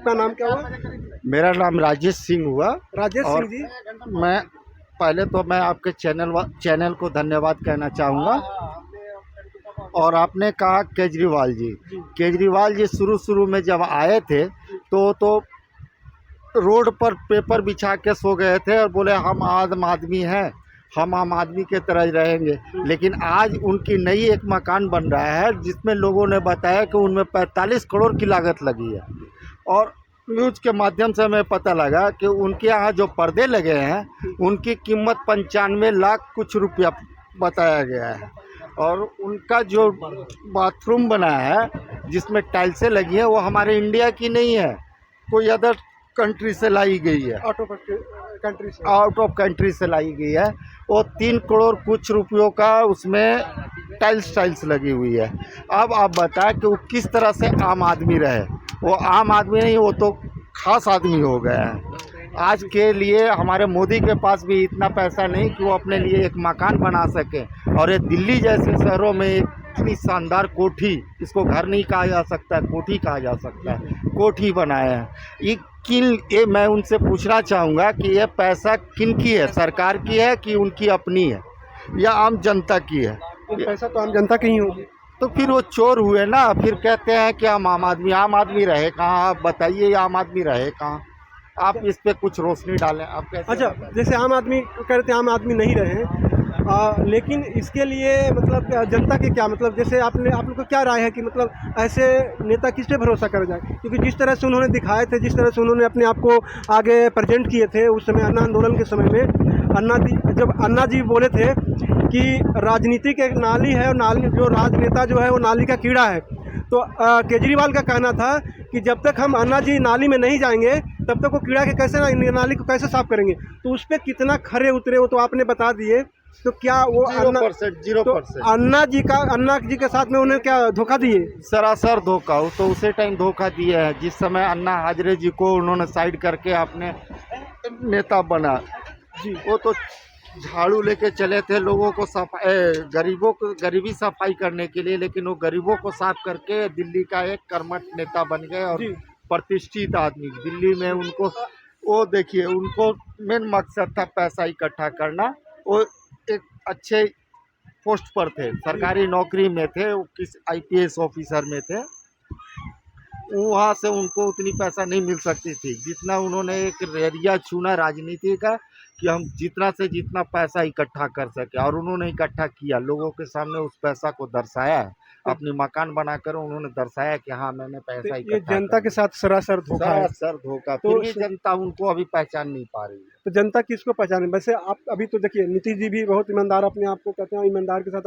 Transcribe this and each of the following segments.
आपका नाम क्या हुआ? मेरा नाम राजेश सिंह हुआ। राजेश और सिंह जी। मैं पहले तो मैं आपके चैनल को धन्यवाद कहना चाहूँगा। और आपने कहा केजरीवाल जी शुरू में जब आए थे तो रोड पर पेपर बिछा के सो गए थे और बोले हम आम आदमी हैं, हम आम आदमी के तरह ही रहेंगे। लेकिन आज उनकी नई एक मकान बन रहा है जिसमें लोगों ने बताया कि उनमें 45 करोड़ की लागत लगी है। और न्यूज़ के माध्यम से हमें पता लगा कि उनके यहाँ जो पर्दे लगे हैं उनकी कीमत 95 लाख कुछ रुपया बताया गया है। और उनका जो बाथरूम बना है जिसमें टाइल्सें लगी हैं वो हमारे इंडिया की नहीं है, कोई अदर कंट्री से लाई गई है, आउट ऑफ कंट्री से लाई गई है। वो 3 करोड़ कुछ रुपयों का उसमें टाइल्स लगी हुई है। अब आप बताएं कि वो किस तरह से आम आदमी रहे। वो आम आदमी नहीं, वो तो खास आदमी हो गया है। आज के लिए हमारे मोदी के पास भी इतना पैसा नहीं कि वो अपने लिए एक मकान बना सके। और ये दिल्ली जैसे शहरों में इतनी शानदार कोठी, इसको घर नहीं कहा जा सकता है, कोठी कहा जा सकता है, कोठी बनाए हैं। ये मैं उनसे पूछना चाहूँगा कि ये पैसा किन की है, सरकार की है कि उनकी अपनी है या आम जनता की है? पैसा तो आम जनता की ही होगी। तो फिर वो चोर हुए ना। फिर कहते हैं कि हम आम आदमी रहे कहाँ? आप बताइए आम आदमी रहे कहाँ? आप इस पे कुछ रोशनी डालें। आप कैसे? अच्छा, जैसे आम आदमी कहते हैं आम आदमी नहीं रहे, लेकिन इसके लिए मतलब जनता के क्या मतलब, जैसे आप लोग को क्या राय है कि मतलब ऐसे नेता किस पे भरोसा कर जाए? क्योंकि जिस तरह से उन्होंने दिखाए थे, जिस तरह से उन्होंने अपने आप को आगे प्रेजेंट किए थे उस समय अन्ना आंदोलन के समय में, जब अन्ना जी बोले थे कि राजनीति एक नाली है और नाली जो राजनेता जो है वो नाली का कीड़ा है, तो केजरीवाल का कहना था कि जब तक हम अन्ना जी नाली में नहीं जाएंगे तब तक वो कीड़ा के कैसे नाली को कैसे साफ करेंगे। तो उस पर कितना खरे उतरे वो तो आपने बता दिए। तो क्या वो 0%। तो अन्ना जी के साथ में उन्हें क्या धोखा दिए? सरासर धोखा। वो तो उसी टाइम धोखा दिए है जिस समय अन्ना हजारे जी को उन्होंने साइड करके अपने नेता बना जी। वो तो झाड़ू लेके चले थे लोगों को गरीबी सफाई करने के लिए, लेकिन वो गरीबों को साफ करके दिल्ली का एक कर्मठ नेता बन गए और प्रतिष्ठित आदमी दिल्ली में। उनको वो देखिए, उनको मेन मकसद था पैसा इकट्ठा करना। वो एक अच्छे पोस्ट पर थे, सरकारी नौकरी में थे, वो किस IPS ऑफिसर में थे। वहाँ से उनको उतनी पैसा नहीं मिल सकती थी जितना उन्होंने एक एरिया चुना राजनीति का कि हम जितना से जितना पैसा इकट्ठा कर सके। और उन्होंने इकट्ठा किया, लोगों के सामने उस पैसा को दर्शाया है, अपनी मकान बनाकर उन्होंने दर्शाया कि हाँ मैंने पैसा इकट्ठा। ये जनता के साथ सरासर धोखा है। सरासर धोखा। तो फिर भी जनता उनको अभी पहचान नहीं पा रही है। तो जनता किसको पहचाने? वैसे आप अभी तो देखिए नीतीश जी भी बहुत ईमानदार अपने आप को कहते हैं, ईमानदार के साथ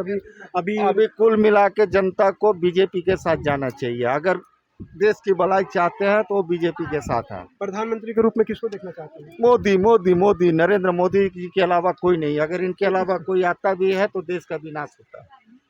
अभी कुल मिला के जनता को बीजेपी के साथ जाना चाहिए। अगर देश की भलाई चाहते हैं तो बीजेपी के साथ है। प्रधानमंत्री के रूप में किसको देखना चाहते हैं? मोदी नरेंद्र मोदी जी के अलावा कोई नहीं। अगर इनके अलावा कोई आता भी है तो देश का विनाश होता है।